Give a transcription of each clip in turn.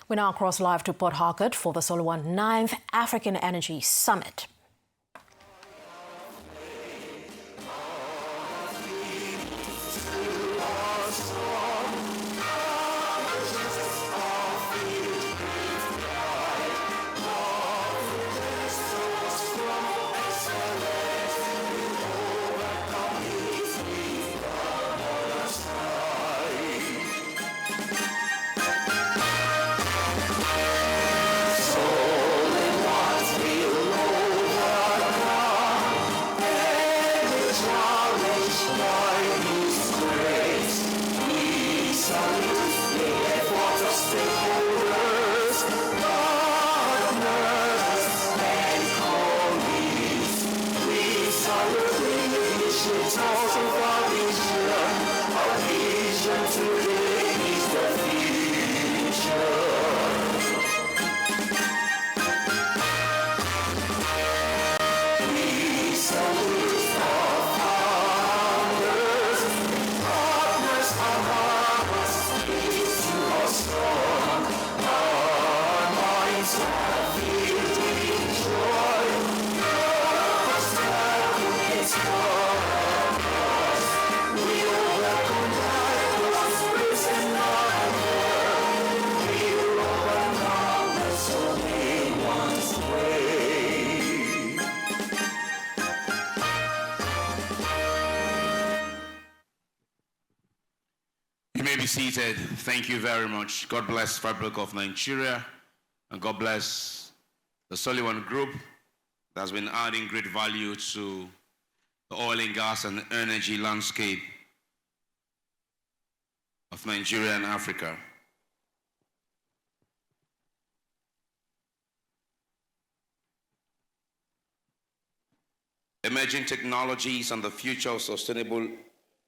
We now cross live to Port Harcourt for the Solowant 9th African Energy Summit. Be seated. Thank you very much. God bless Fabric of Nigeria, and God bless the Solowant Group that has been adding great value to the oil and gas and energy landscape of Nigeria and Africa. Emerging technologies and the future of sustainable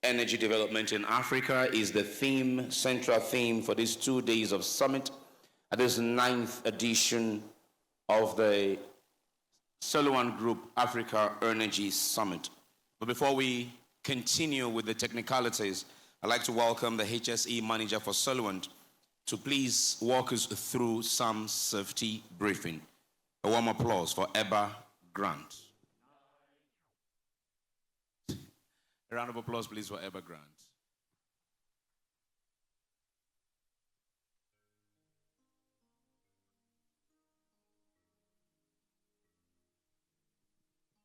energy development in Africa is the theme, central theme for these 2 days of summit at this 9th edition of the Solowant Group Africa Energy Summit. But before we continue with the technicalities, I'd like to welcome the HSE manager for Solowant to please walk us through some safety briefing. A warm applause for Eba Grant. A round of applause, please, for Eba Grant.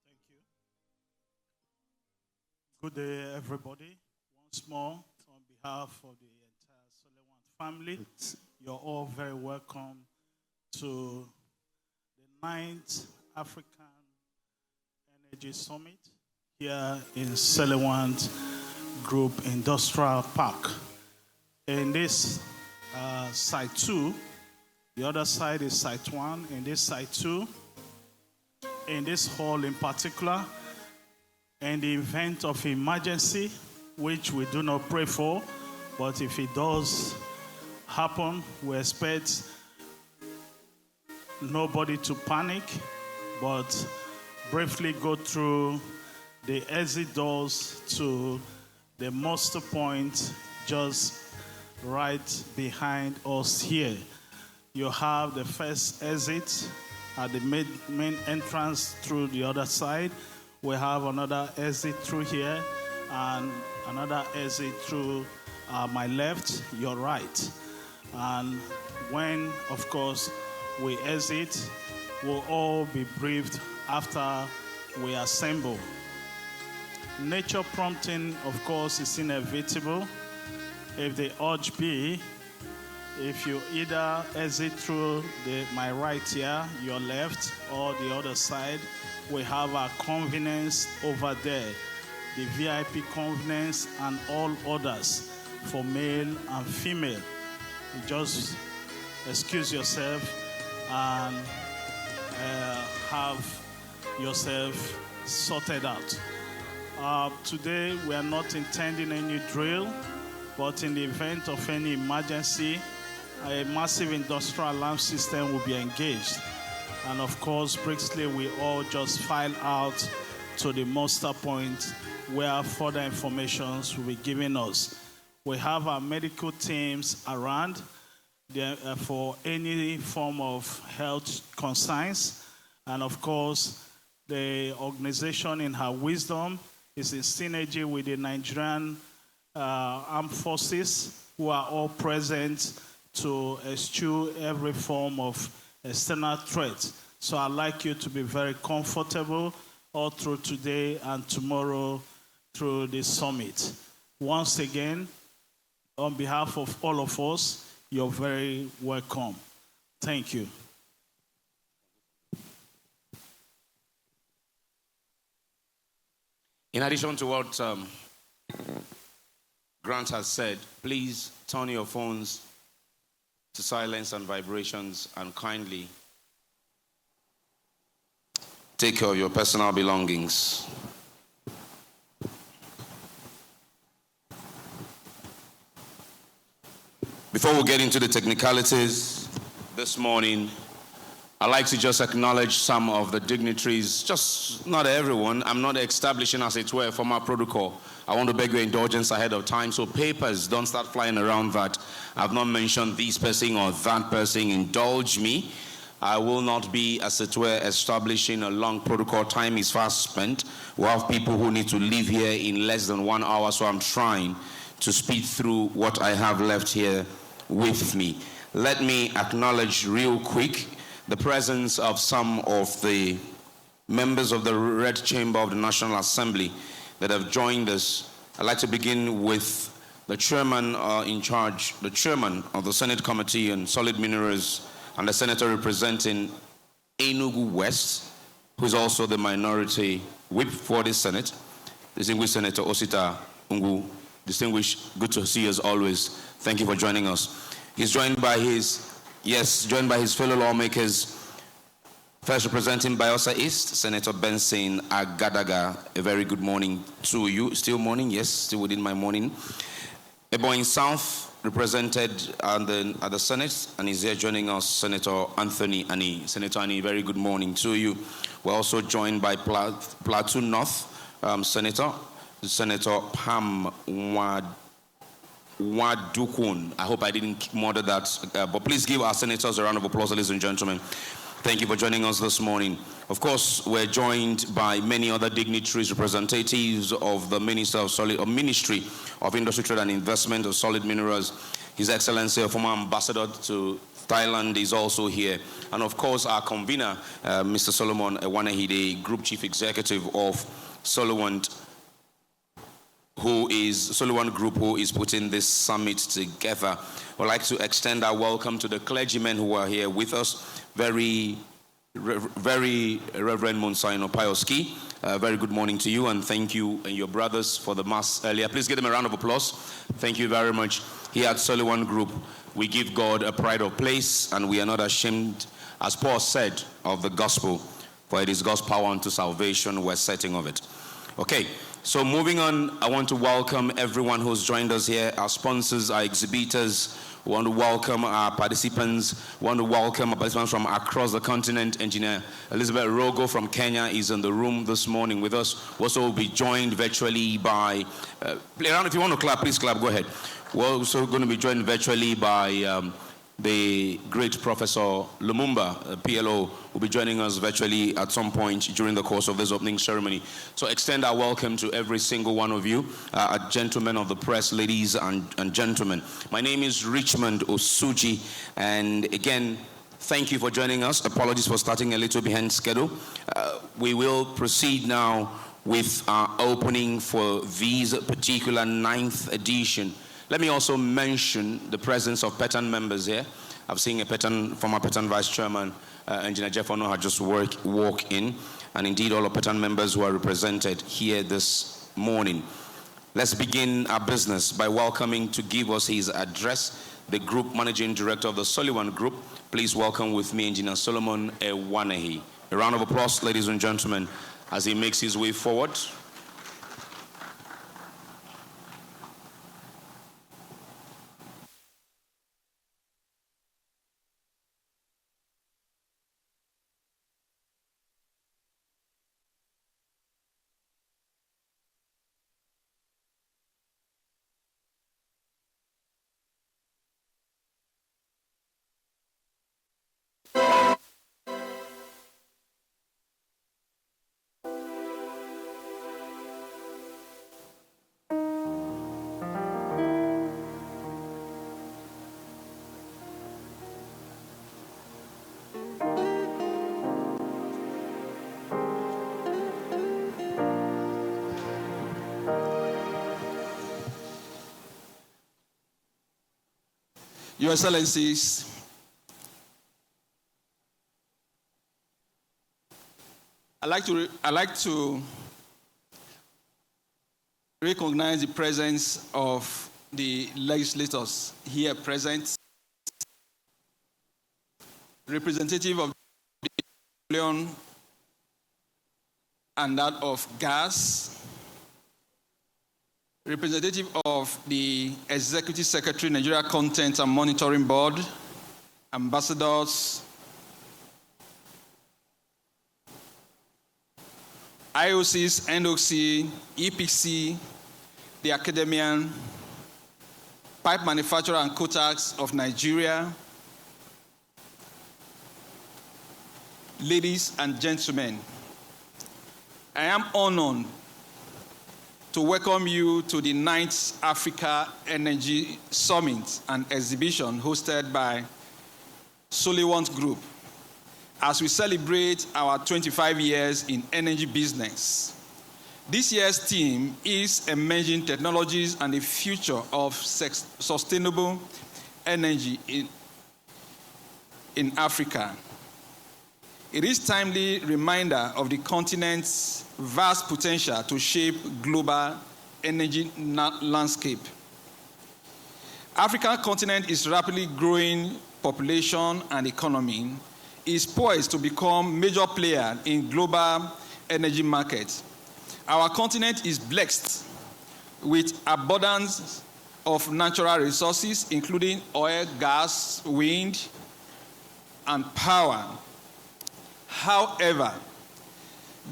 Thank you. Good day, everybody. Once more, on behalf of the entire Solewant family, you're all very welcome to the 9th African Energy Summit here in Solewant Group Industrial Park. In this site 2, the other side is site 1, in this site 2, in this hall in particular, in the event of emergency, which we do not pray for, but if it does happen, we expect nobody to panic, but briefly go through the exit doors to the muster point just right behind us here. You have the first exit at the main entrance through the other side. We have another exit through here and another exit through my left, your right. And when, of course, we exit, we'll all be briefed after we assemble. Nature prompting, of course, is inevitable. If the urge be, if you either exit through my right here, your left, or the other side, we have our convenience over there. The VIP convenience and all others for male and female. You just excuse yourself and have yourself sorted out. Today, we are not intending any drill, but in the event of any emergency, a massive industrial alarm system will be engaged. And of course, briefly, we all just file out to the muster point where further information will be given us. We have our medical teams around. for any form of health concerns. And of course, the organization in her wisdom is in synergy with the Nigerian armed forces, who are all present to eschew every form of external threat. So I'd like you to be very comfortable all through today and tomorrow through the summit. Once again, on behalf of all of us, you're very welcome. Thank you. In addition to what Grant has said, please turn your phones to silence and vibrations and kindly take care of your personal belongings. Before we get into the technicalities this morning, I'd like to just acknowledge some of the dignitaries, just not everyone. I'm not establishing, as it were, a formal protocol. I want to beg your indulgence ahead of time, so papers don't start flying around that I've not mentioned this person or that person. Indulge me. I will not be, as it were, establishing a long protocol. Time is fast spent. We have people who need to leave here in less than 1 hour, so I'm trying to speed through what I have left here with me. Let me acknowledge real quick the presence of some of the members of the Red Chamber of the National Assembly that have joined us. I'd like to begin with the chairman in charge, the chairman of the Senate Committee on Solid Minerals and the senator representing Enugu West, who is also the minority whip for the Senate, distinguished Senator Osita Ungu. Distinguished, good to see you as always. Thank you for joining us. He's joined by his fellow lawmakers. First, representing Bayelsa East, Senator Benson Agadaga. A very good morning to you. Still morning? Yes, still within my morning. Ebonyi South, represented at the Senate, and is here joining us, Senator Anthony Ani. Senator Ani, very good morning to you. We're also joined by Plateau North Senator Pam Wadukun. I hope I didn't murder that, but please give our senators a round of applause, ladies and gentlemen. Thank you for joining us this morning. Of course, we're joined by many other dignitaries, representatives of the Ministry of Industry, Trade and Investment of Solid Minerals. His Excellency, a former ambassador to Thailand, is also here. And of course, our convener, Mr. Solomon Ewanehide, Group Chief Executive of Solowant, Solowant Group, who is putting this summit together. I'd like to extend our welcome to the clergymen who are here with us. Very Reverend Monsignor Payoski. Very good morning to you, and thank you and your brothers for the mass earlier. Please give them a round of applause. Thank you very much. Here at Solowant Group, we give God a pride of place, and we are not ashamed, as Paul said, of the gospel, for it is God's power unto salvation. We're setting of it. Okay. So moving on, I want to welcome everyone who's joined us here, our sponsors, our exhibitors. We want to welcome our participants. We want to welcome our participants from across the continent. Engineer Elizabeth Rogo from Kenya is in the room this morning with us. We also will be joined virtually by, play around if you want to clap, please clap, go ahead. We're also going to be joined virtually by the great Professor Lumumba, PLO, will be joining us virtually at some point during the course of this opening ceremony. So extend our welcome to every single one of you, gentlemen of the press, ladies and gentlemen. My name is Richmond Osuji, and again, thank you for joining us. Apologies for starting a little behind schedule. We will proceed now with our opening for this particular 9th edition. Let me also mention the presence of PETAN members here. I've seen a former PETAN Vice Chairman, Engineer Jeff Ono, had just walk in, and indeed all of PETAN members who are represented here this morning. Let's begin our business by welcoming to give us his address, the Group Managing Director of the Solewant Group. Please welcome with me Engineer Solomon Ewanehi. A round of applause, ladies and gentlemen, as he makes his way forward. Your Excellencies, I'd like to recognize the presence of the legislators here present, representative of the petroleum and that of gas, representative of the Executive Secretary, Nigeria Content and Monitoring Board, ambassadors, IOCs, NOC, EPC, the Academian, Pipe Manufacturer and Cotax of Nigeria, ladies and gentlemen, I am honored to welcome you to the 9th Africa Energy Summit and Exhibition hosted by Solewant Group as we celebrate our 25 years in energy business. This year's theme is Emerging Technologies and the Future of Sustainable Energy in Africa. It is a timely reminder of the continent's vast potential to shape global energy landscape. African continent is rapidly growing population and economy, is poised to become major player in global energy markets. Our continent is blessed with abundance of natural resources, including oil, gas, wind, and power. However,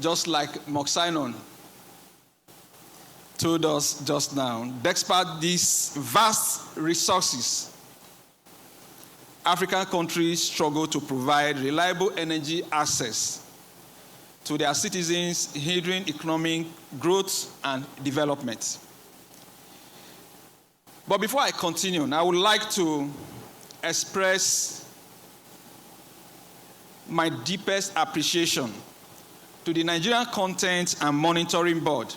just like Moxinon told us just now, despite these vast resources, African countries struggle to provide reliable energy access to their citizens, hindering economic growth and development. But before I continue, I would like to express my deepest appreciation to the Nigerian Content and Monitoring Board.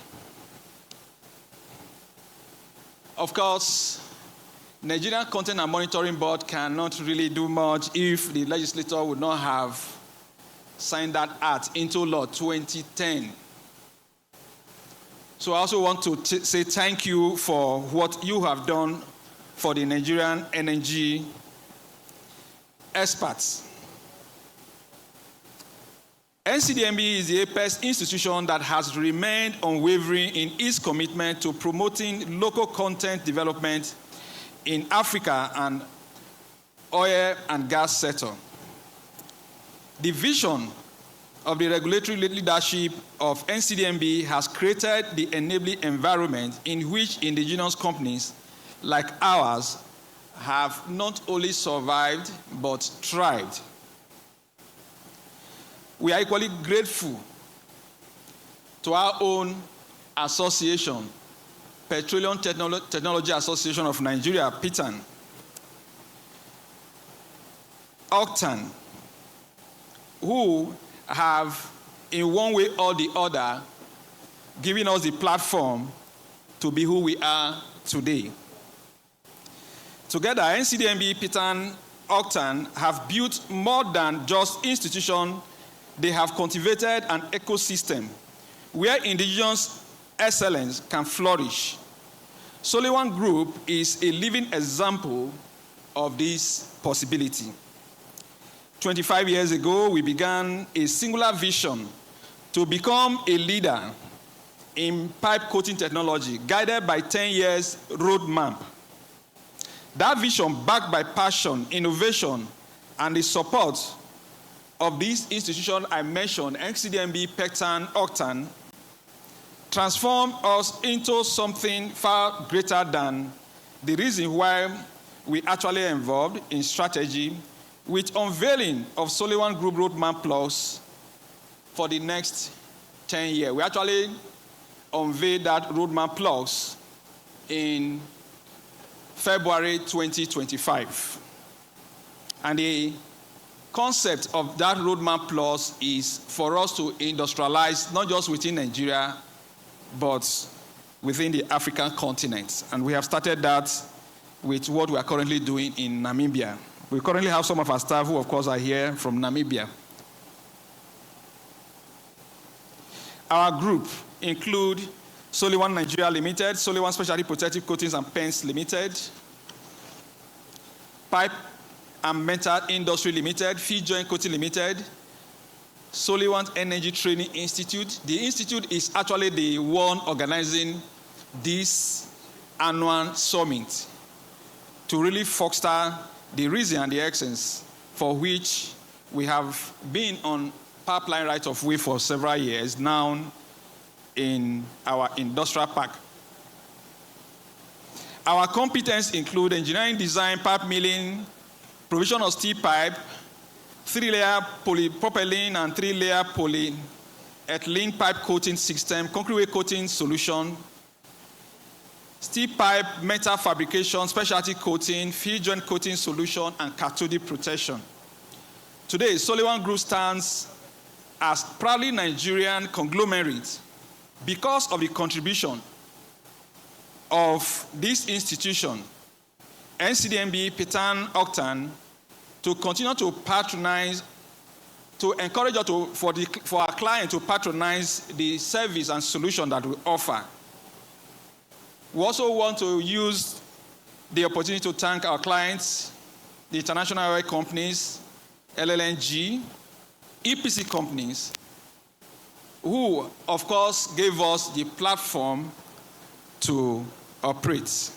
Of course, Nigerian Content and Monitoring Board cannot really do much if the legislator would not have signed that act into law 2010. So I also want to say thank you for what you have done for the Nigerian energy experts. NCDMB is the apex institution that has remained unwavering in its commitment to promoting local content development in Africa and oil and gas sector. The vision of the regulatory leadership of NCDMB has created the enabling environment in which indigenous companies like ours have not only survived but thrived. We are equally grateful to our own association, Petroleum Technology Association of Nigeria, PTAN, OCTAN, who have, in one way or the other, given us the platform to be who we are today. Together, NCDMB, PTAN, OCTAN have built more than just institutions. They have cultivated an ecosystem where indigenous excellence can flourish. Solewant Group is a living example of this possibility. 25 years ago, we began a singular vision to become a leader in pipe coating technology, guided by 10 years roadmap. That vision, backed by passion, innovation, and the support of this institution I mentioned, NCDMB, PECTAN, OCTAN, transformed us into something far greater than the reason why we actually involved in strategy with unveiling of Solewant Group Roadmap Plus for the next 10 years. We actually unveiled that Roadmap Plus in February 2025. And the concept of that Roadmap Plus is for us to industrialize not just within Nigeria, but within the African continent. And we have started that with what we are currently doing in Namibia. We currently have some of our staff who, of course, are here from Namibia. Our group include Solewant Nigeria Limited, Solewant Specialty Protective Coatings and Paints Limited, Pipe and Metal Industry Limited, Feed Joint Coating Limited, Solowant Energy Training Institute. The institute is actually the one organizing this annual summit to really foster the reason and the essence for which we have been on pipeline right of way for several years now in our industrial park. Our competence include engineering design, pipe milling, provision of steel pipe, 3-layer polypropylene and 3-layer polyethylene pipe coating system, concrete way coating solution, steel pipe, metal fabrication, specialty coating, field joint coating solution, and cathodic protection. Today, Solewant Group stands as proudly Nigerian conglomerate because of the contribution of this institution, NCDMB, Petan, Octan, to continue to patronize, to encourage us for our client to patronize the service and solution that we offer. We also want to use the opportunity to thank our clients, the international oil companies, LLNG, EPC companies, who, of course, gave us the platform to operate.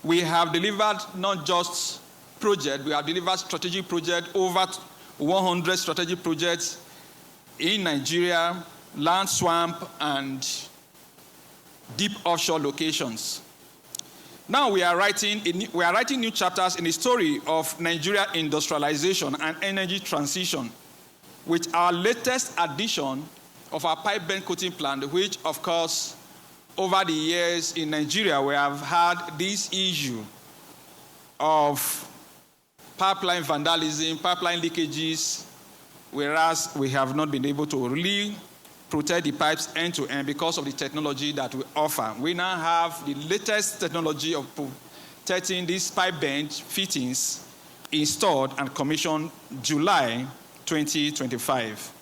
We have delivered not just projects, we have delivered strategic projects, over 100 strategic projects in Nigeria, land, swamp, and deep offshore locations. Now we are writing new chapters in the story of Nigeria industrialization and energy transition with our latest addition of our pipe bend coating plant, which, of course, over the years in Nigeria, we have had this issue of pipeline vandalism, pipeline leakages, whereas we have not been able to really protect the pipes end to end because of the technology that we offer. We now have the latest technology of protecting these pipe bend fittings installed and commissioned July 2025.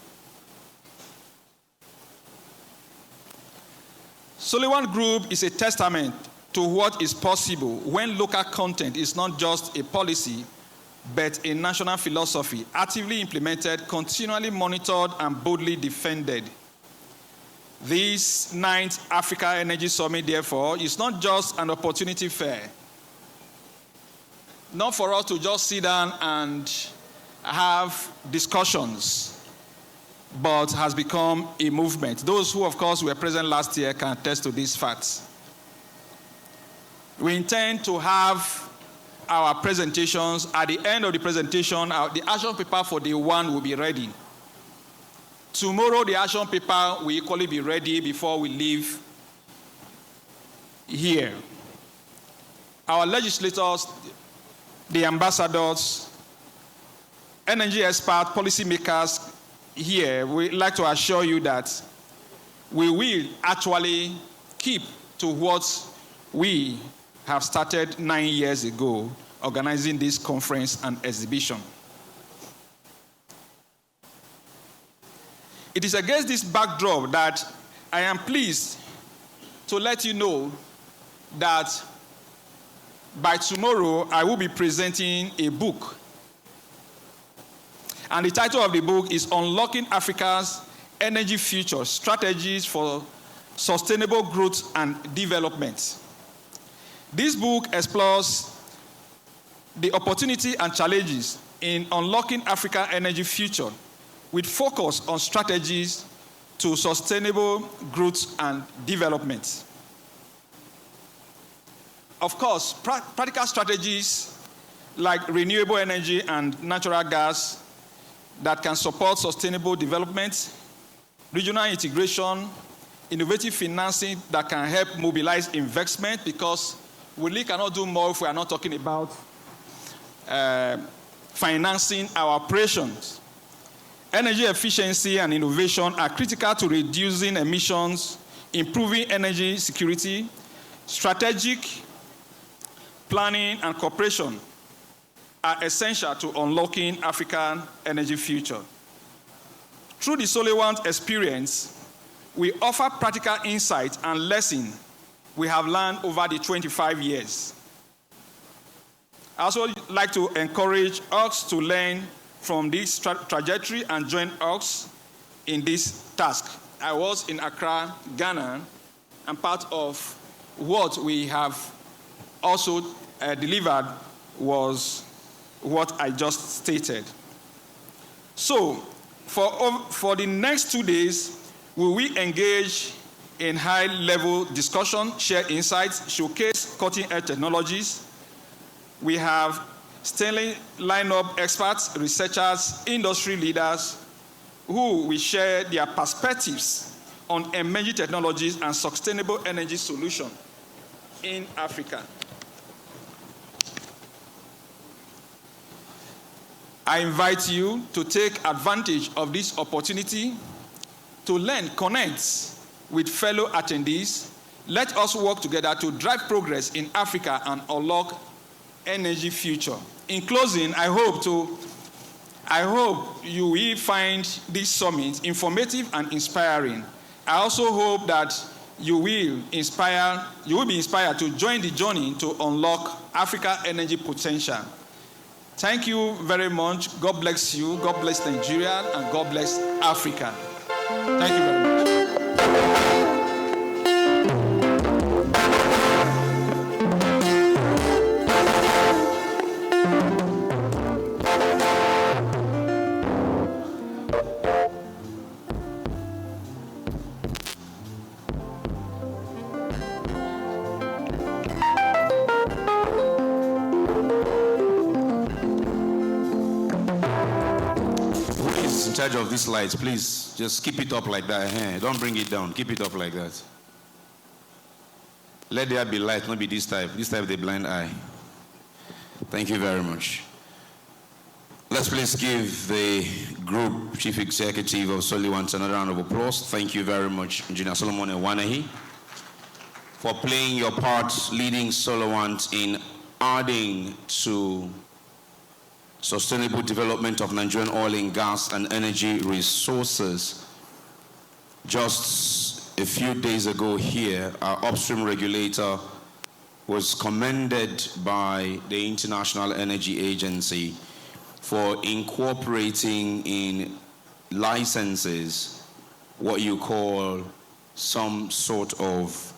Solewant Group is a testament to what is possible when local content is not just a policy, but a national philosophy, actively implemented, continually monitored, and boldly defended. This 9th Africa Energy Summit, therefore, is not just an opportunity fair, not for us to just sit down and have discussions, but has become a movement. Those who, of course, were present last year can attest to these facts. We intend to have our presentations. At the end of the presentation, the action paper for day one will be ready. Tomorrow, the action paper will equally be ready before we leave here. Our legislators, the ambassadors, energy experts, policymakers here, we'd like to assure you that we will actually keep to what we have started 9 years ago, organizing this conference and exhibition. It is against this backdrop that I am pleased to let you know that by tomorrow I will be presenting a book. And the title of the book is Unlocking Africa's Energy Future, Strategies for Sustainable Growth and Development. This book explores the opportunity and challenges in unlocking Africa's energy future with focus on strategies to sustainable growth and development. Of course, practical strategies like renewable energy and natural gas that can support sustainable development, regional integration, innovative financing that can help mobilize investment, because we really cannot do more if we are not talking about financing our operations. Energy efficiency and innovation are critical to reducing emissions, improving energy security, Strategic planning and cooperation are essential to unlocking African energy future. Through the Solewant experience, we offer practical insight and lessons we have learned over the 25 years. I also like to encourage us to learn from this trajectory and join us in this task. I was in Accra, Ghana, and part of what we have also delivered was what I just stated. So, for the next 2 days, we will engage in high-level discussion, share insights, showcase cutting-edge technologies. We have stellar lineup experts, researchers, industry leaders who will share their perspectives on emerging technologies and sustainable energy solutions in Africa. I invite you to take advantage of this opportunity to learn, connect with fellow attendees. Let us work together to drive progress in Africa and unlock energy future. In closing, I hope you will find this summit informative and inspiring. I also hope that you will be inspired to join the journey to unlock Africa's energy potential. Thank you very much. God bless you. God bless Nigeria, and God bless Africa. Thank you very much. In charge of these lights, please just keep it up like that. Don't bring it down. Keep it up like that. Let there be light, not be this type. This type, the blind eye. Thank you very much. Let's please give the Group Chief Executive of Solowant another round of applause. Thank you very much, Engineer Solomon Ewanahi, for playing your part leading Solowant in adding to sustainable development of Nigerian oil and gas and energy resources. Just a few days ago here, our upstream regulator was commended by the International Energy Agency for incorporating in licenses what you call some sort of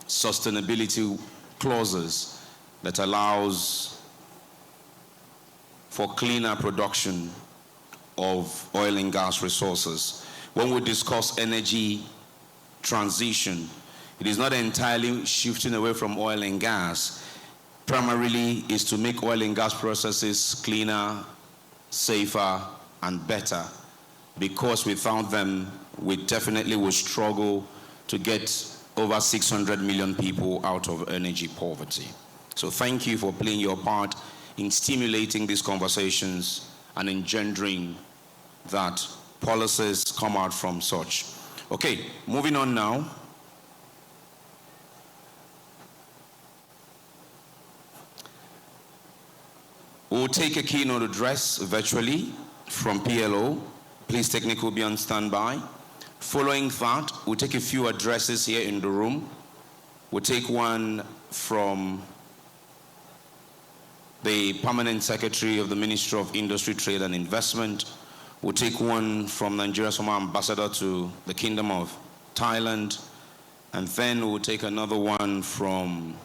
sustainability clauses that allows for cleaner production of oil and gas resources. When we discuss energy transition, it is not entirely shifting away from oil and gas. Primarily is to make oil and gas processes cleaner, safer, and better, because without them, we definitely will struggle to get over 600 million people out of energy poverty. So thank you for playing your part in stimulating these conversations and engendering that policies come out from such. Okay, moving on now. We'll take a keynote address virtually from PLO. Please, technical, be on standby. Following that, we'll take a few addresses here in the room. We'll take one from the Permanent Secretary of the Ministry of Industry, Trade and Investment. We'll take one from Nigeria's former ambassador to the Kingdom of Thailand. And then we'll take another one from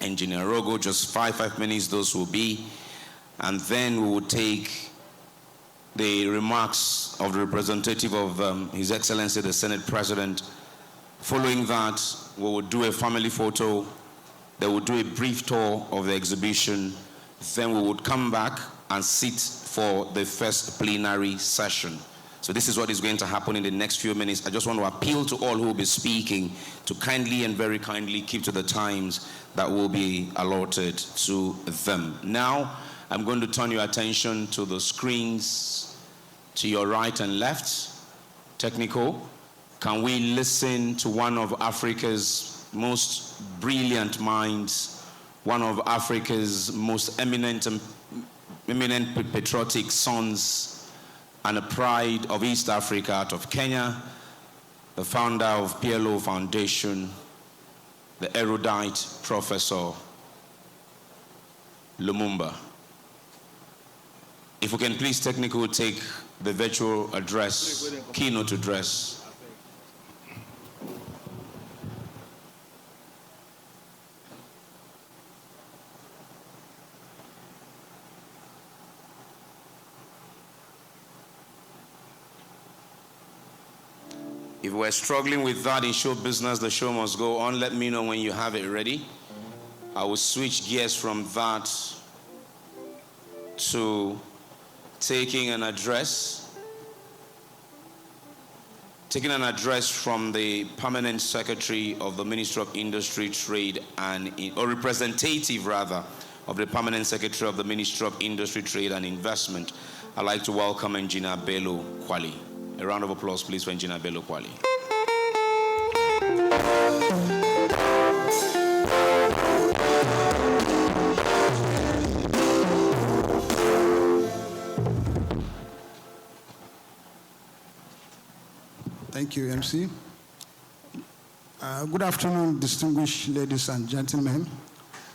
Engineer Rogo, just five minutes those will be. And then we will take the remarks of the representative of His Excellency, the Senate President. Following that, we will do a family photo. They will do a brief tour of the exhibition. Then we would come back and sit for the first plenary session. So this is what is going to happen in the next few minutes. I just want to appeal to all who will be speaking to kindly and very kindly keep to the times that will be allotted to them. Now, I'm going to turn your attention to the screens to your right and left. Technical, can we listen to one of Africa's most brilliant minds, one of Africa's most eminent patriotic sons, and a pride of East Africa out of Kenya, the founder of PLO Foundation, the erudite Professor Lumumba. If we can please technically take the virtual address, keynote address. If we're struggling with that in show business, the show must go on. Let me know when you have it ready. I will switch gears from that to taking an address from the Permanent Secretary of the Ministry of Industry, Trade and or representative rather of the Permanent Secretary of the Ministry of Industry, Trade and Investment. I'd like to welcome Engineer Bello Kwali. A round of applause, please, for Engineer Bello Kwali. Thank you, MC. Good afternoon, distinguished ladies and gentlemen.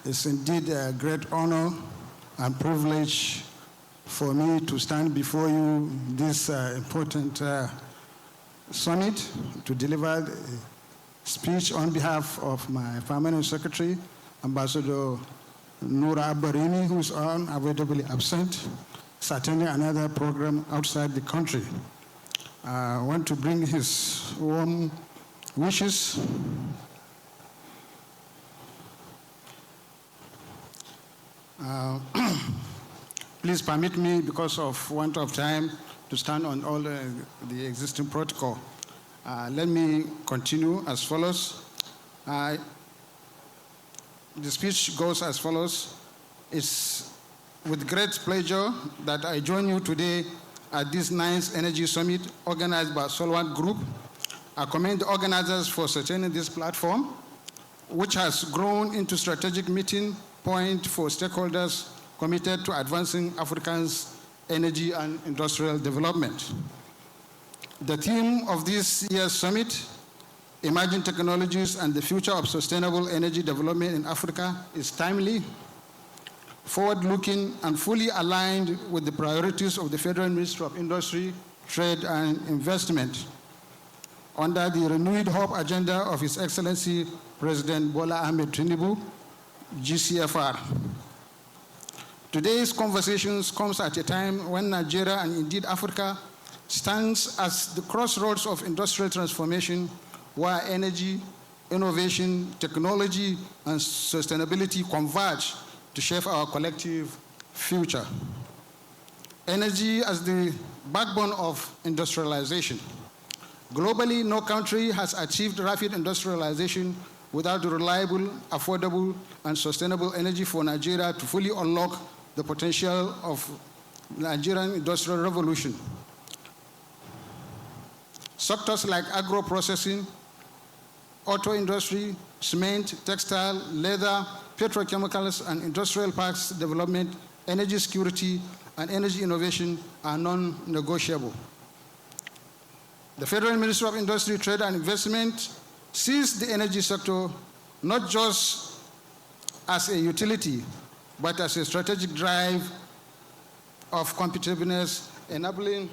It's indeed a great honor and privilege for me to stand before you this important summit to deliver a speech on behalf of my permanent secretary, Ambassador Noura Barini, who is unavoidably absent, is attending another program outside the country. I want to bring his warm wishes. Please permit me, because of want of time, to stand on all the existing protocol. Let me continue as follows. The speech goes as follows. It's with great pleasure that I join you today at this 9th Energy Summit organized by Solowant Group. I commend the organizers for sustaining this platform, which has grown into strategic meeting point for stakeholders committed to advancing Africa's energy and industrial development. The theme of this year's summit, Emerging Technologies and the Future of Sustainable Energy Development in Africa, is timely, forward-looking, and fully aligned with the priorities of the Federal Ministry of Industry, Trade and Investment under the renewed hope agenda of His Excellency President Bola Ahmed Tinubu, GCFR. Today's conversations comes at a time when Nigeria and indeed Africa stands as the crossroads of industrial transformation, where energy, innovation, technology, and sustainability converge to shape our collective future. Energy as the backbone of industrialization. Globally, no country has achieved rapid industrialization without reliable, affordable, and sustainable energy for Nigeria to fully unlock the potential of Nigerian industrial revolution. Sectors like agro-processing, auto industry, cement, textile, leather, petrochemicals, and industrial parks development, energy security, and energy innovation are non-negotiable. The Federal Ministry of Industry, Trade and Investment sees the energy sector not just as a utility, but as a strategic drive of competitiveness, enabling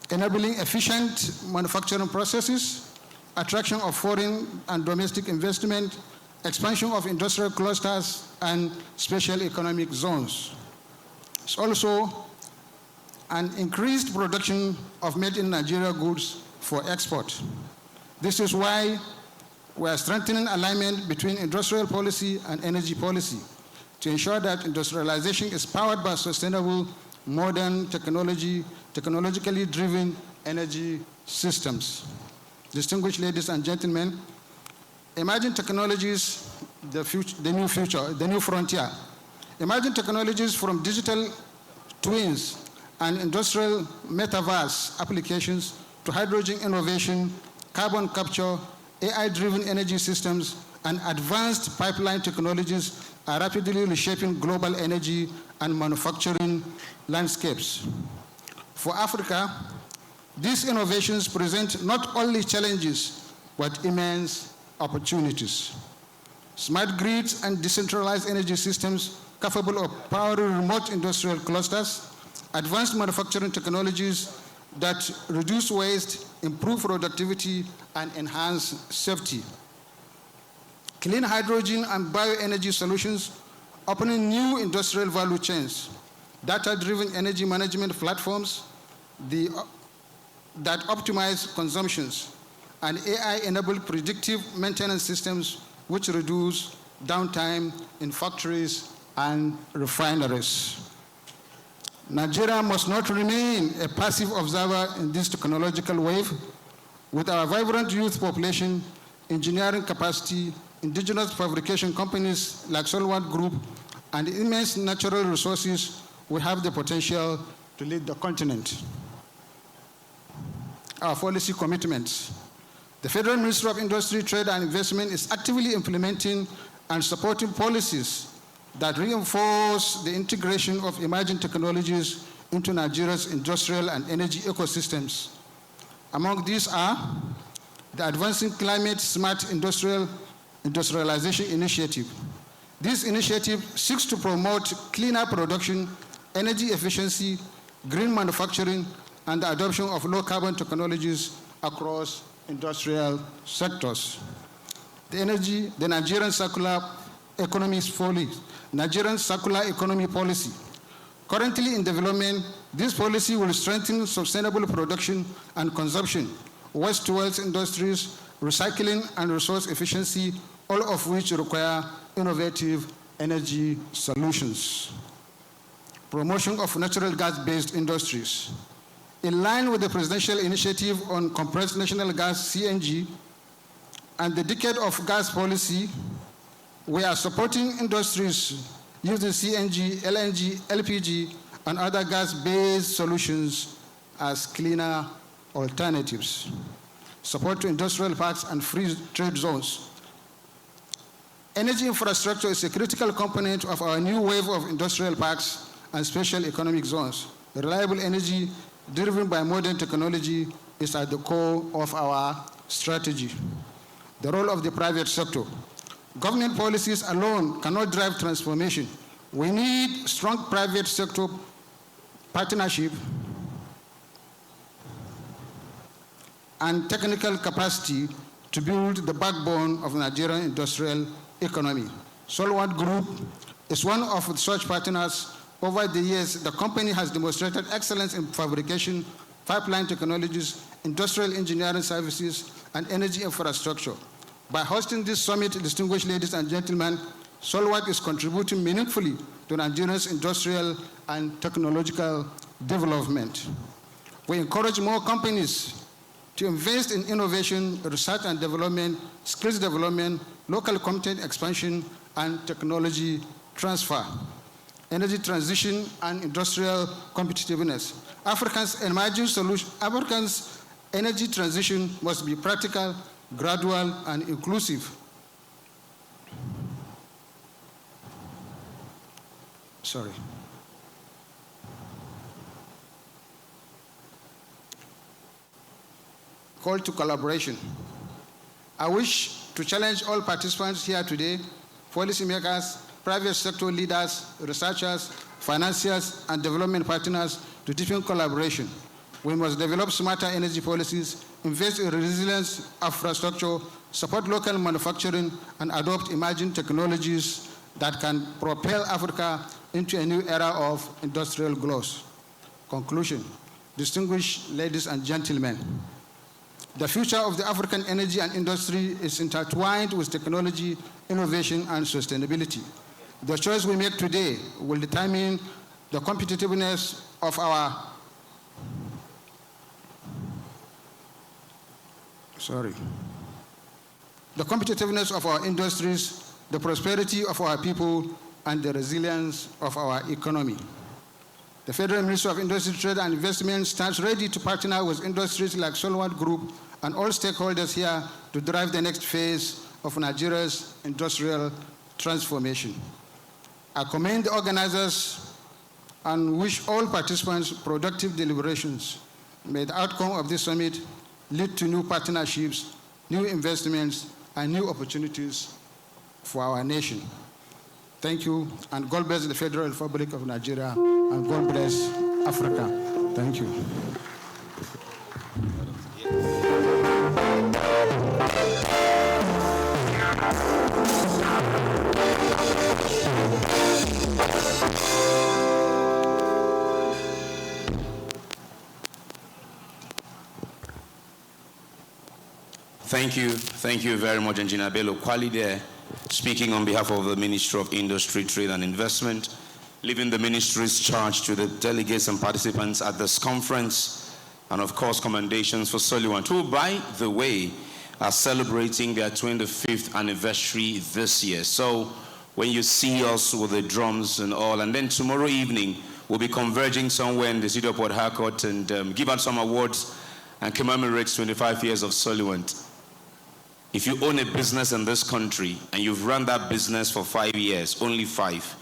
efficient manufacturing processes, attraction of foreign and domestic investment, expansion of industrial clusters, and special economic zones. It's also an increased production of made-in-Nigeria goods for export. This is why we are strengthening alignment between industrial policy and energy policy to ensure that industrialization is powered by sustainable, modern technologically driven energy systems. Distinguished ladies and gentlemen, emerging technologies, the new frontier. Emerging technologies from digital twins and industrial metaverse applications to hydrogen innovation, carbon capture, AI-driven energy systems, and advanced pipeline technologies are rapidly reshaping global energy and manufacturing landscapes. For Africa, these innovations present not only challenges, but immense opportunities. Smart grids and decentralized energy systems capable of powering remote industrial clusters, advanced manufacturing technologies that reduce waste, improve productivity, and enhance safety. Clean hydrogen and bioenergy solutions, opening new industrial value chains, data-driven energy management platforms that optimize consumptions, and AI-enabled predictive maintenance systems which reduce downtime in factories and refineries. Nigeria must not remain a passive observer in this technological wave. With our vibrant youth population, engineering capacity, indigenous fabrication companies like Solowant Group, and immense natural resources, we have the potential to lead the continent. Our policy commitments. The Federal Ministry of Industry, Trade and Investment is actively implementing and supporting policies that reinforce the integration of emerging technologies into Nigeria's industrial and energy ecosystems. Among these are the Advancing Climate Smart Industrialization Initiative. This initiative seeks to promote cleaner production, energy efficiency, green manufacturing, and the adoption of low-carbon technologies across industrial sectors. The Nigerian Circular Economy Policy. Currently in development, this policy will strengthen sustainable production and consumption, waste-to-wealth industries, recycling and resource efficiency, all of which require innovative energy solutions. Promotion of natural gas-based industries. In line with the Presidential Initiative on Compressed Natural Gas, CNG, and the Decade of Gas Policy, we are supporting industries using CNG, LNG, LPG, and other gas-based solutions as cleaner alternatives. Support to industrial parks and free trade zones. Energy infrastructure is a critical component of our new wave of industrial parks and special economic zones. Reliable energy driven by modern technology is at the core of our strategy. The role of the private sector. Government policies alone cannot drive transformation. We need strong private sector partnership and technical capacity to build the backbone of the Nigerian industrial economy. Solowant Group is one of such partners. Over the years, the company has demonstrated excellence in fabrication, pipeline technologies, industrial engineering services, and energy infrastructure. By hosting this summit, distinguished ladies and gentlemen, Solowant is contributing meaningfully to Nigeria's industrial and technological development. We encourage more companies to invest in innovation, research and development, skills development, local content expansion, and technology transfer. Energy transition and industrial competitiveness. Africa's energy transition must be practical, gradual, and inclusive. Call to collaboration. I wish to challenge all participants here today, policymakers, private sector leaders, researchers, financiers, and development partners to deepen collaboration. We must develop smarter energy policies, invest in resilience infrastructure, support local manufacturing, and adopt emerging technologies that can propel Africa into a new era of industrial growth. Conclusion. Distinguished ladies and gentlemen, the future of the African energy and industry is intertwined with technology, innovation, and sustainability. The choice we make today will determine the competitiveness of our industries, the prosperity of our people, and the resilience of our economy. The Federal Ministry of Industry, Trade and Investment stands ready to partner with industries like Solowant Group and all stakeholders here to drive the next phase of Nigeria's industrial transformation. I commend the organizers and wish all participants productive deliberations. May the outcome of this summit lead to new partnerships, new investments, and new opportunities for our nation. Thank you, and God bless the Federal Republic of Nigeria, and God bless Africa. Thank you. Thank you very much, Engineer Bello Kwali there, speaking on behalf of the Ministry of Industry, Trade and Investment, leaving the ministry's charge to the delegates and participants at this conference, and of course, commendations for Solewant, who, by the way, are celebrating their 25th anniversary this year. So when you see us with the drums and all, and then tomorrow evening, we'll be converging somewhere in the city of Port Harcourt and give out some awards and commemorate 25 years of Solewant. If you own a business in this country and you've run that business for 5 years, only 5,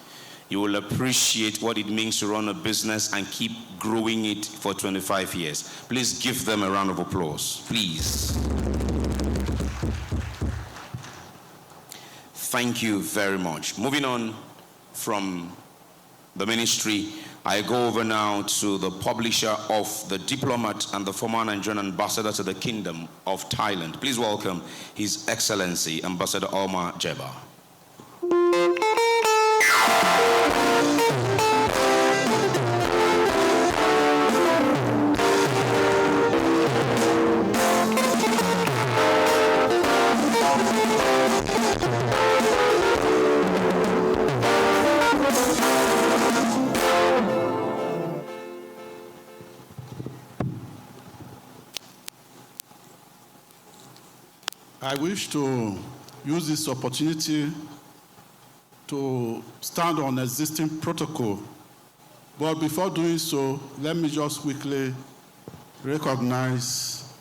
you will appreciate what it means to run a business and keep growing it for 25 years. Please give them a round of applause, please. Thank you very much. Moving on from the ministry, I go over now to the publisher of The Diplomat and the former Nigerian ambassador to the Kingdom of Thailand. Please welcome His Excellency Ambassador Omar Jeba. I wish to use this opportunity to stand on existing protocol. But before doing so, let me just quickly recognize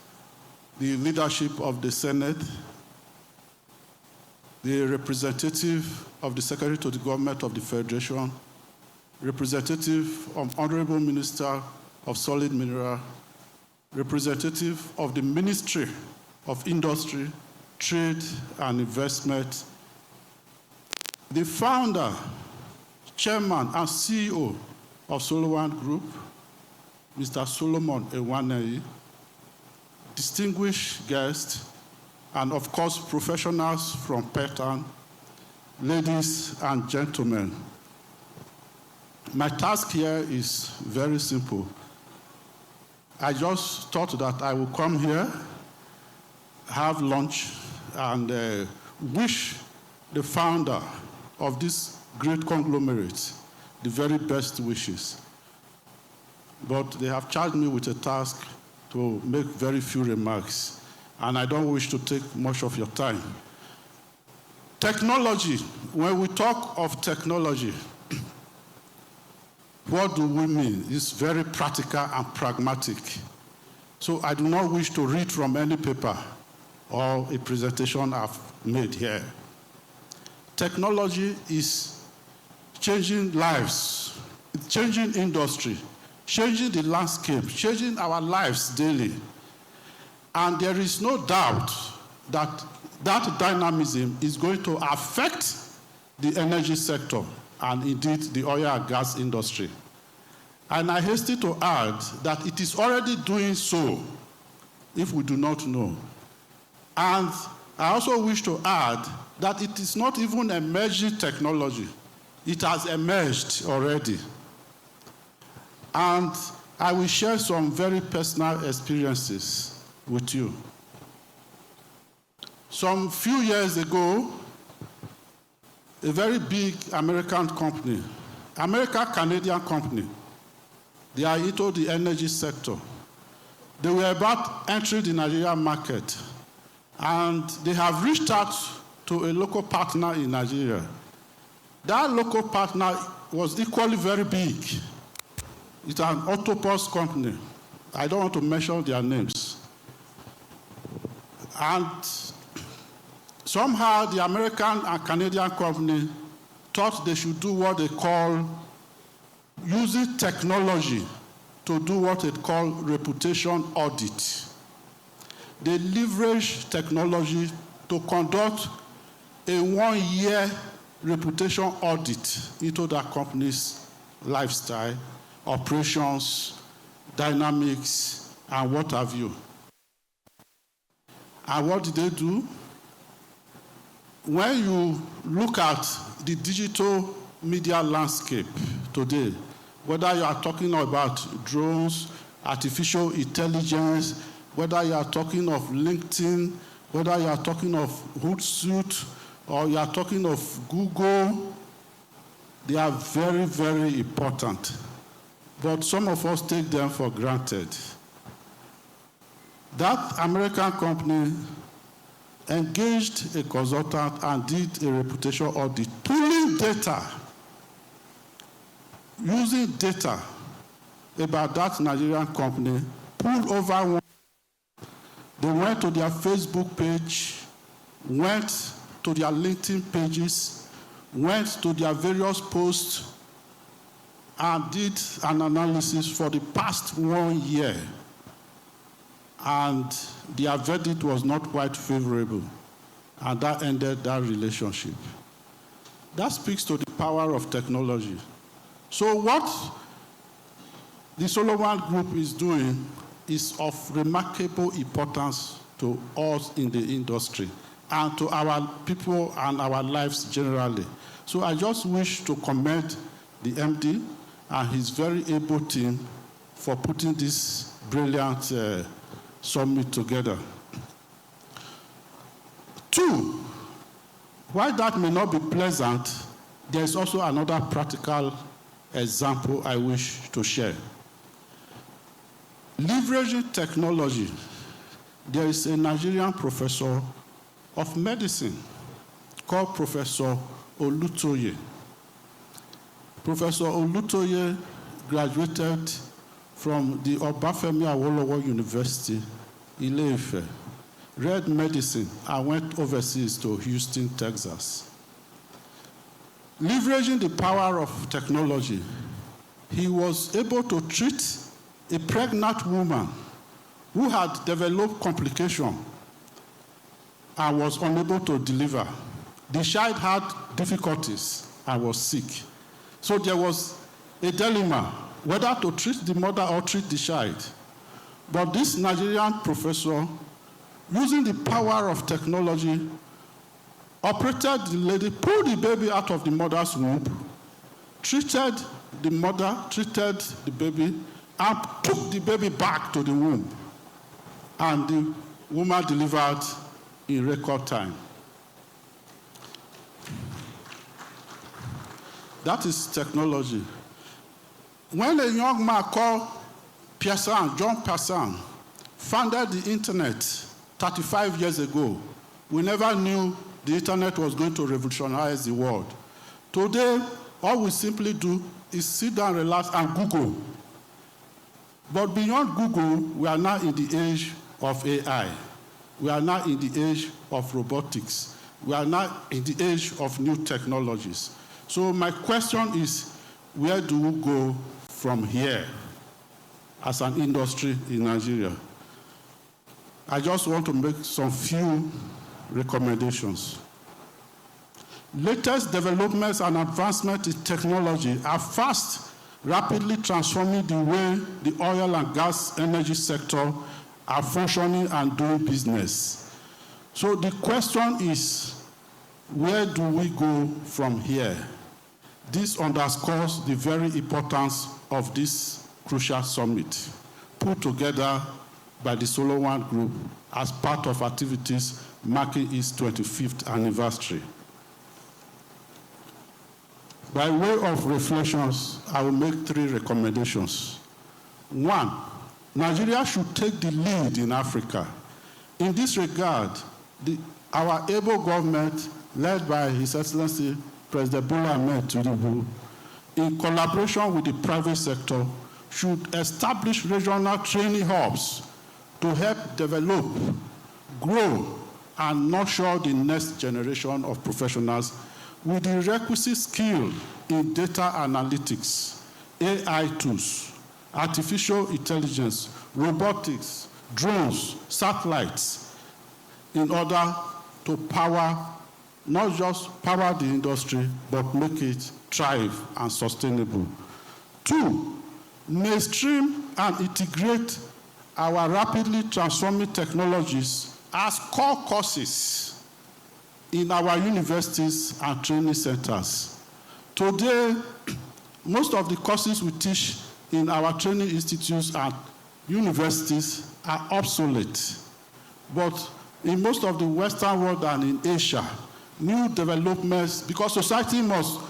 the leadership of the Senate, the representative of the Secretary to the Government of the Federation, representative of Honorable Minister of Solid Mineral, representative of the Ministry of Industry, Trade and Investment, the founder, chairman, and CEO of Solowant Group, Mr. Solomon Ewaneyi, distinguished guests, and of course, professionals from Petan, ladies and gentlemen. My task here is very simple. I just thought that I would come here, have lunch, and wish the founder of this great conglomerate the very best wishes. But they have charged me with a task to make very few remarks, and I don't wish to take much of your time. Technology, when we talk of technology, what do we mean? It's very practical and pragmatic. So I do not wish to read from any paper or a presentation I've made here. Technology is changing lives, it's changing industry, changing the landscape, changing our lives daily. And there is no doubt that that dynamism is going to affect the energy sector and indeed the oil and gas industry. And I hasten to add that it is already doing so if we do not know. And I also wish to add that it is not even emerging technology. It has emerged already. And I will share some very personal experiences with you. Some few years ago, a very big American company, American-Canadian company, they are into the energy sector. They were about entering the Nigerian market. And they have reached out to a local partner in Nigeria. That local partner was equally very big. It's an autopus company. I don't want to mention their names. And somehow the American and Canadian company thought they should do what they call using technology to do what they call reputation audit. They leverage technology to conduct a one-year reputation audit into their company's lifestyle, operations, dynamics, and what have you. And what did they do? When you look at the digital media landscape today, whether you are talking about drones, artificial intelligence, whether you are talking of LinkedIn, whether you are talking of Hootsuite, or you are talking of Google, they are very, very important. But some of us take them for granted. That American company engaged a consultant and did a reputation audit, pulling data, using data about that Nigerian company, pulled over one. They went to their Facebook page, went to their LinkedIn pages, went to their various posts, and did an analysis for the past 1 year. And their verdict was not quite favorable. And that ended that relationship. That speaks to the power of technology. So what the Solowant Group is doing is of remarkable importance to us in the industry and to our people and our lives generally. So I just wish to commend the MD and his very able team for putting this brilliant summit together. 2, while that may not be pleasant, there is also another practical example I wish to share. Leveraging technology, there is a Nigerian professor of medicine called Professor Olutoye. Professor Olutoye graduated from the Obafemi Awolowo University, Ile-Ife, read medicine and went overseas to Houston, Texas. Leveraging the power of technology, he was able to treat a pregnant woman who had developed complication and was unable to deliver. The child had difficulties and was sick. So there was a dilemma whether to treat the mother or treat the child. But this Nigerian professor, using the power of technology, operated the lady, pulled the baby out of the mother's womb, treated the mother, treated the baby, and took the baby back to the womb. And the woman delivered in record time. That is technology. When a young man called John Passan, founded the internet 35 years ago, we never knew the internet was going to revolutionize the world. Today, all we simply do is sit down, relax, and Google. But beyond Google, we are now in the age of AI. We are now in the age of robotics. We are now in the age of new technologies. So my question is, where do we go from here as an industry in Nigeria? I just want to make some few recommendations. Latest developments and advancements in technology are fast, rapidly transforming the way the oil and gas energy sector are functioning and doing business. So the question is, where do we go from here? This underscores the very importance of this crucial summit, put together by the Solowant Group as part of activities marking its 25th anniversary. By way of reflections, I will make 3 recommendations. 1, Nigeria should take the lead in Africa. In this regard, our able government, led by His Excellency President Bola Ahmed Tinubu, in collaboration with the private sector, should establish regional training hubs to help develop grow and nurture the next generation of professionals with the requisite skill in data analytics, AI tools, artificial intelligence, robotics, drones, satellites, in order to not just power the industry, but make it thrive and sustainable. 2, mainstream and integrate our rapidly transforming technologies as core courses in our universities and training centers. Today, most of the courses we teach in our training institutes and universities are obsolete. But in most of the Western world and in Asia, new developments, because society must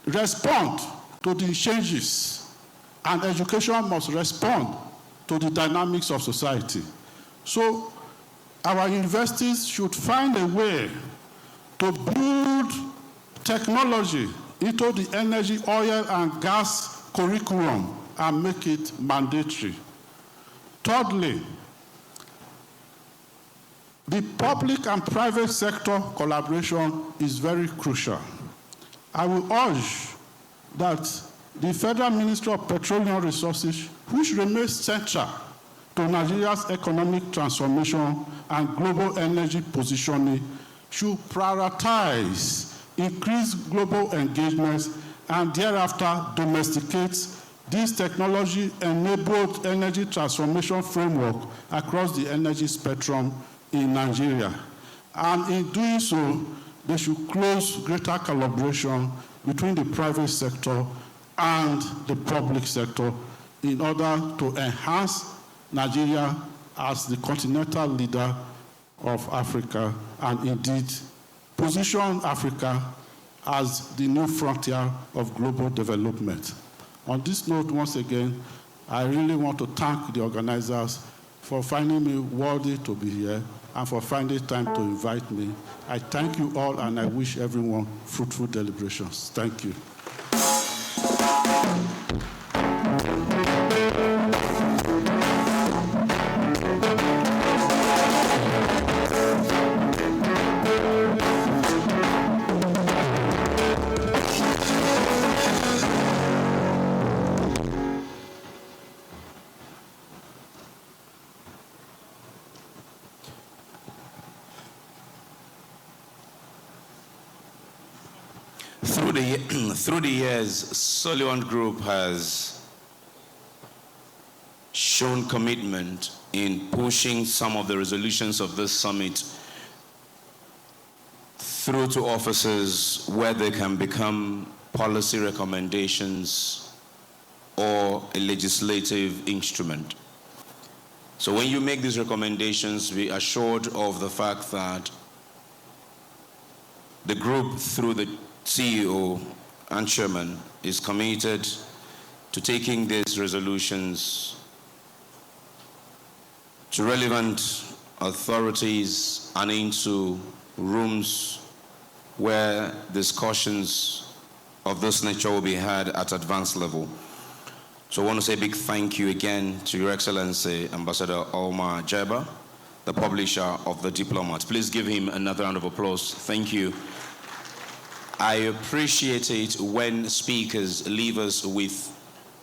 respond to the changes, and education must respond to the dynamics of society. So our universities should find a way to build technology into the energy, oil, and gas curriculum and make it mandatory. Thirdly, the public and private sector collaboration is very crucial. I will urge that the Federal Ministry of Petroleum Resources, which remains central to Nigeria's economic transformation and global energy positioning, should prioritize increased global engagements and thereafter domesticate this technology-enabled energy transformation framework across the energy spectrum in Nigeria. And in doing so, they should close greater collaboration between the private sector and the public sector in order to enhance Nigeria as the continental leader of Africa and indeed position Africa as the new frontier of global development. On this note, once again, I really want to thank the organizers for finding me worthy to be here and for finding time to invite me. I thank you all and I wish everyone fruitful deliberations. Thank you. Through the years, Solewant Group has shown commitment in pushing some of the resolutions of this summit through to offices where they can become policy recommendations or a legislative instrument. So when you make these recommendations, be assured of the fact that the group, through the CEO and Chairman, is committed to taking these resolutions to relevant authorities and into rooms where discussions of this nature will be had at advanced level. So I want to say a big thank you again to Your Excellency Ambassador Omar Jeba, the publisher of The Diplomat. Please give him another round of applause. Thank you. I appreciate it when speakers leave us with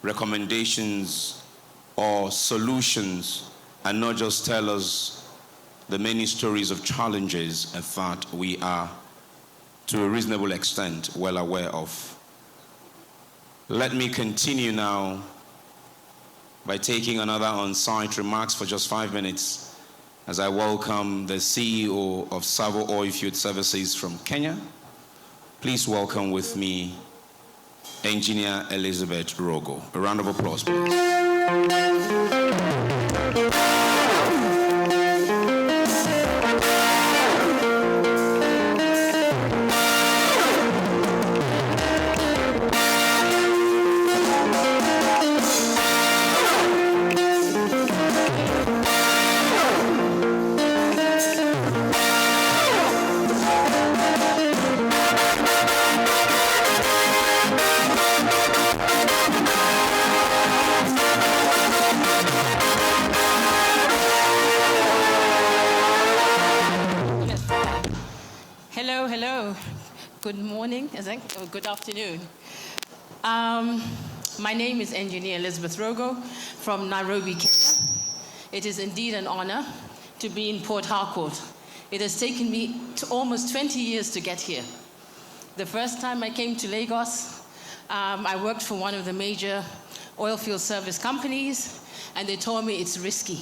recommendations or solutions and not just tell us the many stories of challenges that we are, to a reasonable extent, well aware of. Let me continue now by taking another on-site remarks for just 5 minutes as I welcome the CEO of Savo Oilfield Services from Kenya. Please welcome with me Engineer Elizabeth Rogo. A round of applause, please. Good morning, or good afternoon. My name is Engineer Elizabeth Rogo from Nairobi, Kenya. It is indeed an honor to be in Port Harcourt. It has taken me almost 20 years to get here. The first time I came to Lagos, I worked for one of the major oil field service companies, and they told me it's risky.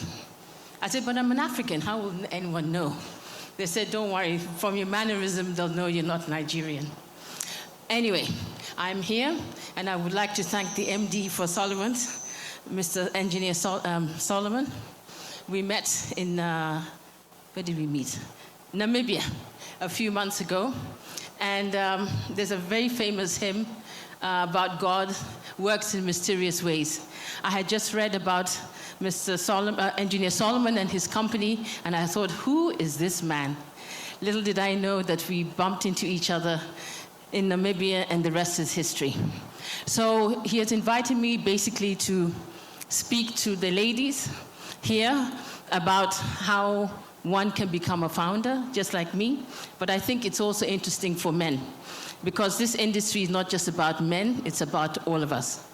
I said, but I'm an African, how will anyone know? They said, don't worry, from your mannerism, they'll know you're not Nigerian. Anyway, I'm here, and I would like to thank the MD for Solowant, Mr. Engineer Solomon. We met in, where did we meet? Namibia, a few months ago. And there's a very famous hymn about God works in mysterious ways. I had just read about Mr. Engineer Solomon and his company, and I thought, who is this man? Little did I know that we bumped into each other in Namibia, and the rest is history. So he has invited me basically to speak to the ladies here about how one can become a founder, just like me, but I think it's also interesting for men, because this industry is not just about men, it's about all of us.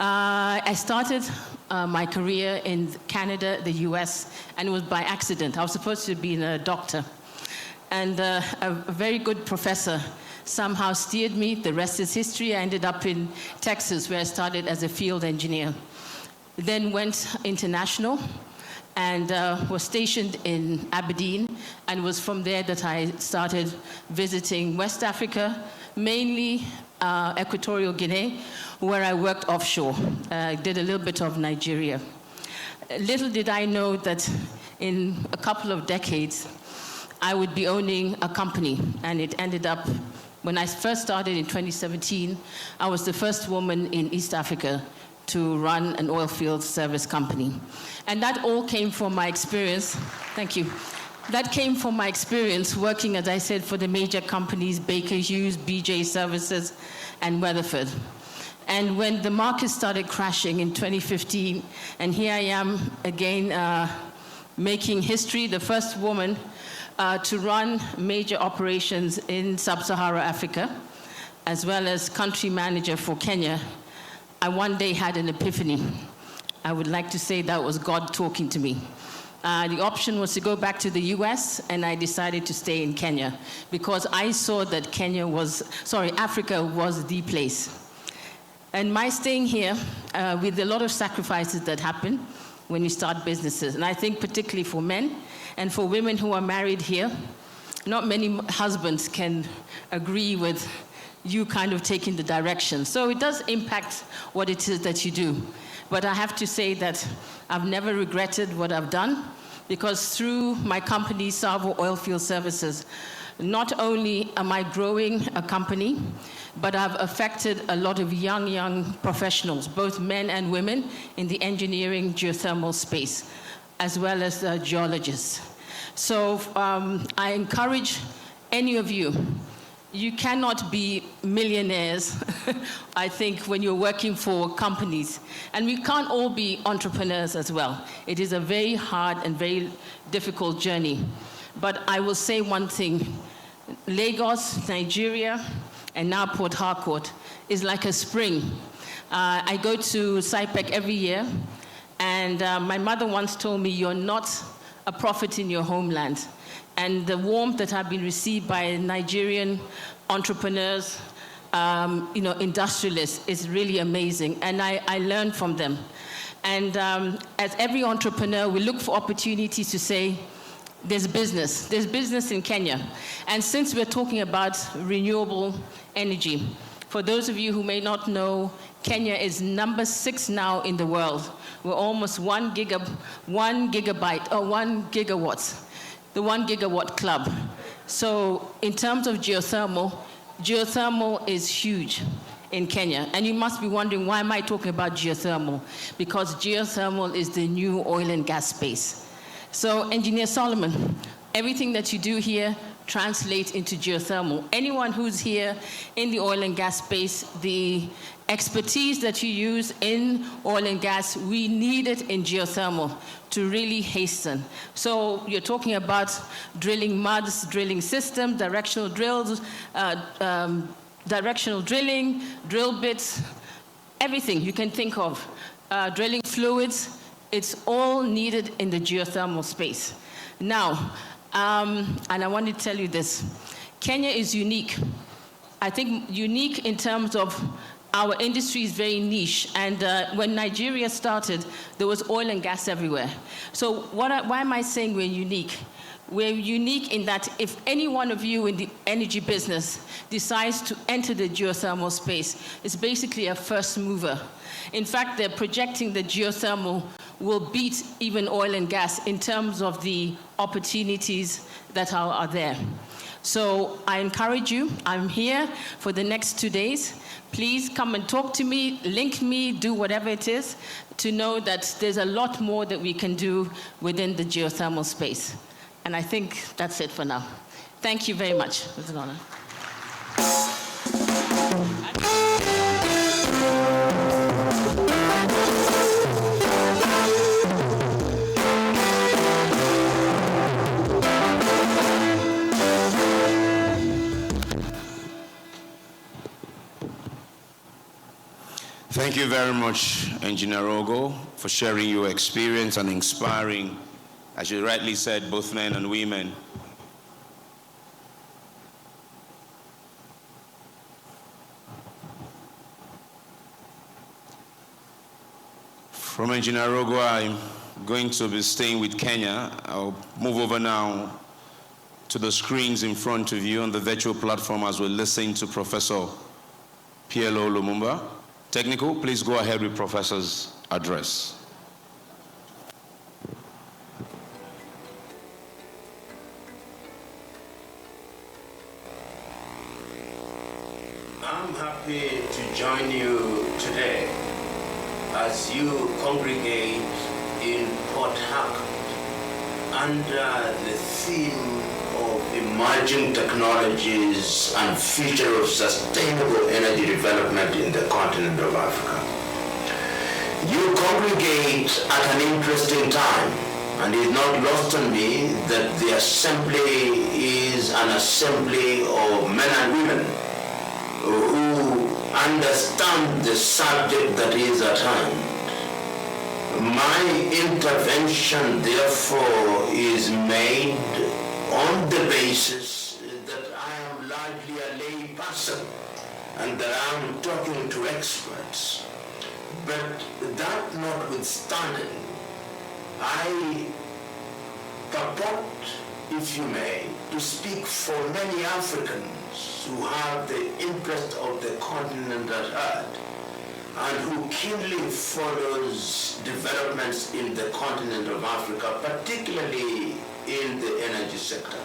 I started my career in Canada, the US, and it was by accident. I was supposed to be a doctor. And a very good professor somehow steered me. The rest is history. I ended up in Texas, where I started as a field engineer. Then went international and was stationed in Aberdeen, and it was from there that I started visiting West Africa, mainly Equatorial Guinea, where I worked offshore. Did a little bit of Nigeria. Little did I know that in a couple of decades, I would be owning a company, and it ended up, when I first started in 2017, I was the first woman in East Africa to run an oil field service company. And that all came from my experience. Thank you. That came from my experience working, as I said, for the major companies, Baker Hughes, BJ Services, and Weatherford. And when the market started crashing in 2015, and here I am again making history, the first woman to run major operations in sub-Saharan Africa, as well as country manager for Kenya, I one day had an epiphany. I would like to say that was God talking to me. The option was to go back to the US, and I decided to stay in Kenya because I saw that Africa was the place. And my staying here, with a lot of sacrifices that happen when you start businesses, and I think particularly for men and for women who are married here, not many husbands can agree with you kind of taking the direction. So it does impact what it is that you do. But I have to say that I've never regretted what I've done, because through my company, Savo Oilfield Services, not only am I growing a company, but I've affected a lot of young professionals, both men and women, in the engineering geothermal space, as well as geologists. So I encourage any of you. You cannot be millionaires, I think, when you're working for companies. And we can't all be entrepreneurs as well. It is a very hard and very difficult journey. But I will say one thing. Lagos, Nigeria, and now Port Harcourt is like a spring. I go to SIPEC every year, and my mother once told me, you're not a prophet in your homeland. And the warmth that I've been received by Nigerian entrepreneurs, industrialists, is really amazing. And I learn from them. And as every entrepreneur, we look for opportunities to say, there's business in Kenya. And since we're talking about renewable energy, for those of you who may not know, Kenya is number 6 now in the world. We're almost 1 gigawatt, the 1 gigawatt club. So in terms of geothermal is huge in Kenya. And you must be wondering, why am I talking about geothermal? Because geothermal is the new oil and gas space. So Engineer Solomon, everything that you do here, translate into geothermal. Anyone who's here in the oil and gas space, the expertise that you use in oil and gas, we need it in geothermal to really hasten. So you're talking about drilling muds, drilling systems, directional drills, directional drilling, drill bits, everything you can think of, drilling fluids, it's all needed in the geothermal space. Now, and I want to tell you this, Kenya is unique. I think unique in terms of our industry is very niche, and when Nigeria started, there was oil and gas everywhere. So why am I saying we're unique? We're unique in that if any one of you in the energy business decides to enter the geothermal space, it's basically a first mover. In fact, they're projecting that geothermal will beat even oil and gas in terms of the opportunities that are there. So I encourage you, I'm here for the next 2 days. Please come and talk to me, link me, do whatever it is, to know that there's a lot more that we can do within the geothermal space. And I think that's it for now. Thank you very much. It was an honor. Thank you very much, Engineer Ogo, for sharing your experience and inspiring, as you rightly said, both men and women. From Engineer Ogo, I'm going to be staying with Kenya. I'll move over now to the screens in front of you on the virtual platform as we listen to Professor PLO Lumumba. Technical, please go ahead with Professor's address. I'm happy to join you today as you congregate in Port Harcourt under the theme of emerging technologies and future of sustainable energy development in the continent of Africa. You congregate at an interesting time, and it's not lost on me that the assembly is an assembly of men and women who understand the subject that is at hand. My intervention, therefore, is made on the basis that I am largely a lay person and that I am talking to experts. But that notwithstanding, I purport, if you may, to speak for many Africans who have the interest of the continent at heart and who keenly follows developments in the continent of Africa, particularly in the energy sector.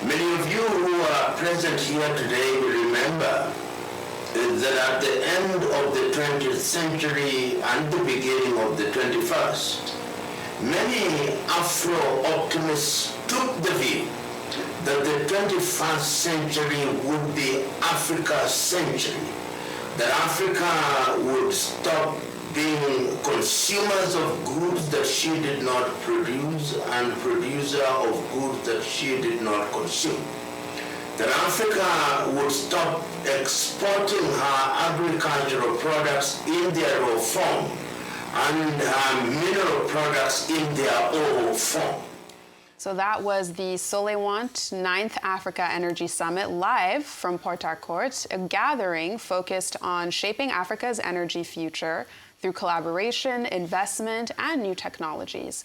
Many of you who are present here today will remember that at the end of the 20th century and the beginning of the 21st, many Afro-optimists took the view that the 21st century would be Africa's century, that Africa would stop being consumers of goods that she did not produce and producer of goods that she did not consume. That Africa would stop exporting her agricultural products in their raw form and her mineral products in their ore form. So that was the Solewant 9th Africa Energy Summit live from Port Harcourt, a gathering focused on shaping Africa's energy future through collaboration, investment, and new technologies.